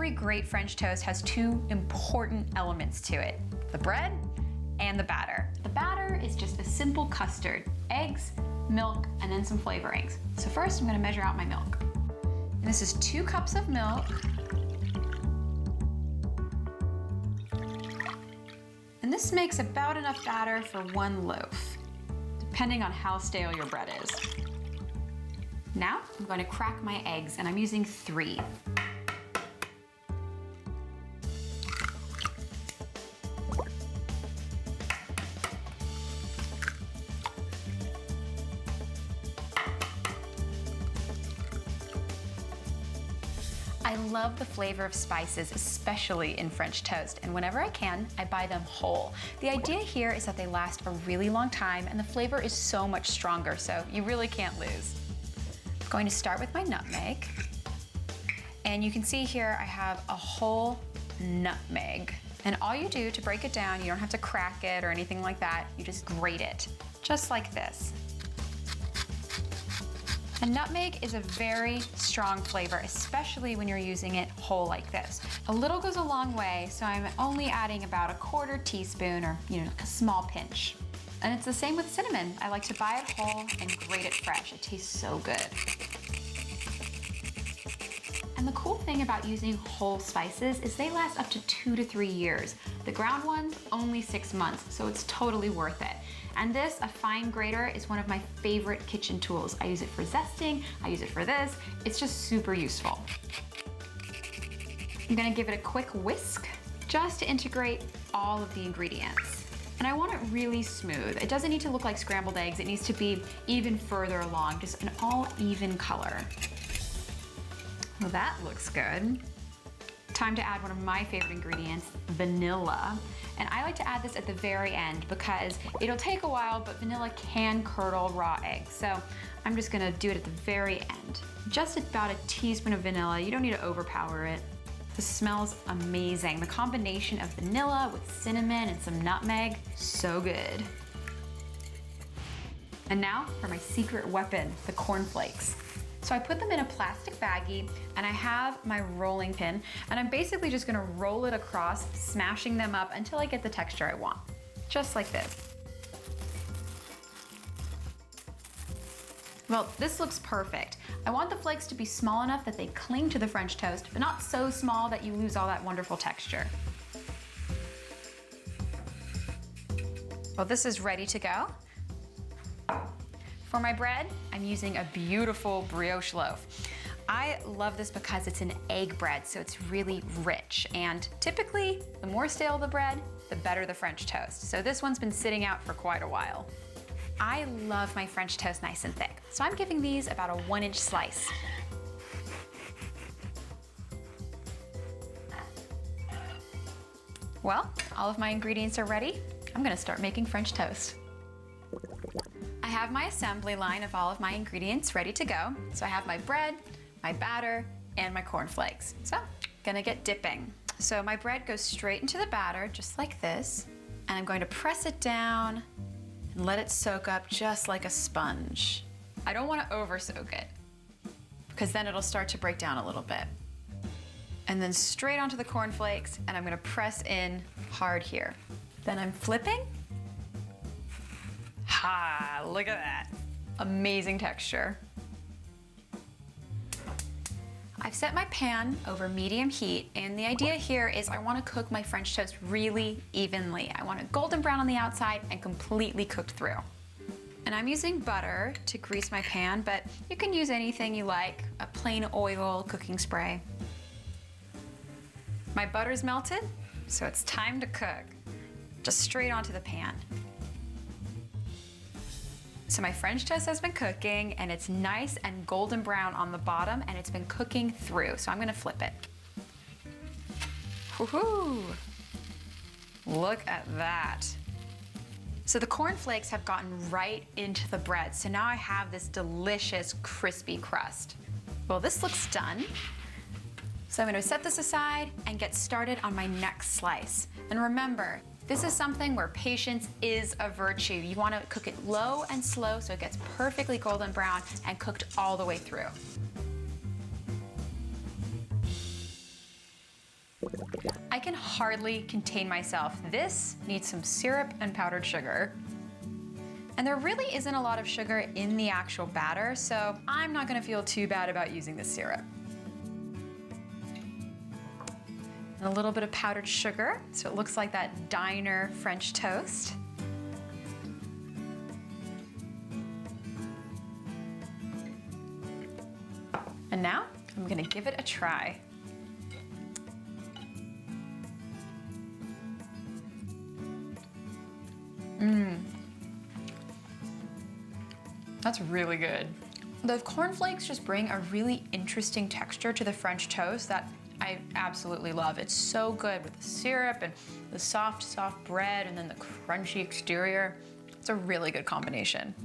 Every great French toast has two important elements to it: the bread and the batter. The batter is just a simple custard: eggs, milk, and then some flavorings. So first I'm gonna measure out my milk. And this is 2 cups of milk. And this makes about enough batter for 1 loaf, depending on how stale your bread is. Now I'm going to crack my eggs, and I'm using 3. I love the flavor of spices, especially in French toast, and whenever I can, I buy them whole. The idea here is that they last a really long time, and the flavor is so much stronger, so you really can't lose. I'm going to start with my nutmeg, and you can see here I have a whole nutmeg. And all you do to break it down, you don't have to crack it or anything like that, you just grate it, just like this. And nutmeg is a very strong flavor, especially when you're using it whole like this. A little goes a long way, so I'm only adding about 1/4 teaspoon, or like a small pinch. And it's the same with cinnamon. I like to buy it whole and grate it fresh. It tastes so good. And the cool thing about using whole spices is they last up to 2 to 3 years. The ground ones, only 6 months, so it's totally worth it. And this, a fine grater, is one of my favorite kitchen tools. I use it for zesting, I use it for this. It's just super useful. I'm gonna give it a quick whisk just to integrate all of the ingredients. And I want it really smooth. It doesn't need to look like scrambled eggs. It needs to be even further along, just an all even color. Well, that looks good. Time to add one of my favorite ingredients, vanilla. And I like to add this at the very end because it'll take a while, but vanilla can curdle raw eggs. So I'm just gonna do it at the very end. Just about a teaspoon of vanilla. You don't need to overpower it. This smells amazing. The combination of vanilla with cinnamon and some nutmeg, so good. And now for my secret weapon, the cornflakes. So I put them in a plastic baggie, and I have my rolling pin, and I'm basically just gonna roll it across, smashing them up until I get the texture I want. Just like this. Well, this looks perfect. I want the flakes to be small enough that they cling to the French toast, but not so small that you lose all that wonderful texture. Well, this is ready to go. For my bread, I'm using a beautiful brioche loaf. I love this because it's an egg bread, so it's really rich. And typically, the more stale the bread, the better the French toast. So this one's been sitting out for quite a while. I love my French toast nice and thick, so I'm giving these about a 1-inch slice. Well, all of my ingredients are ready. I'm gonna start making French toast. I have my assembly line of all of my ingredients ready to go. So I have my bread, my batter, and my cornflakes. So, gonna get dipping. So my bread goes straight into the batter, just like this. And I'm going to press it down and let it soak up just like a sponge. I don't wanna over soak it, because then it'll start to break down a little bit. And then straight onto the cornflakes, and I'm gonna press in hard here. Then I'm flipping. Ha, look at that. Amazing texture. I've set my pan over medium heat, and the idea here is I want to cook my French toast really evenly. I want it golden brown on the outside and completely cooked through. And I'm using butter to grease my pan, but you can use anything you like, a plain oil, cooking spray. My butter's melted, so it's time to cook. Just straight onto the pan. So my French toast has been cooking, and it's nice and golden brown on the bottom, and it's been cooking through. So I'm gonna flip it. Woohoo! Look at that. So the cornflakes have gotten right into the bread. So now I have this delicious crispy crust. Well, this looks done. So I'm gonna set this aside and get started on my next slice. And remember, this is something where patience is a virtue. You wanna cook it low and slow so it gets perfectly golden brown and cooked all the way through. I can hardly contain myself. This needs some syrup and powdered sugar. And there really isn't a lot of sugar in the actual batter, so I'm not gonna feel too bad about using the syrup. And a little bit of powdered sugar, so it looks like that diner French toast. And now, I'm gonna give it a try. That's really good. The cornflakes just bring a really interesting texture to the French toast that I absolutely love. It's so good with the syrup and the soft bread and then the crunchy exterior. It's a really good combination.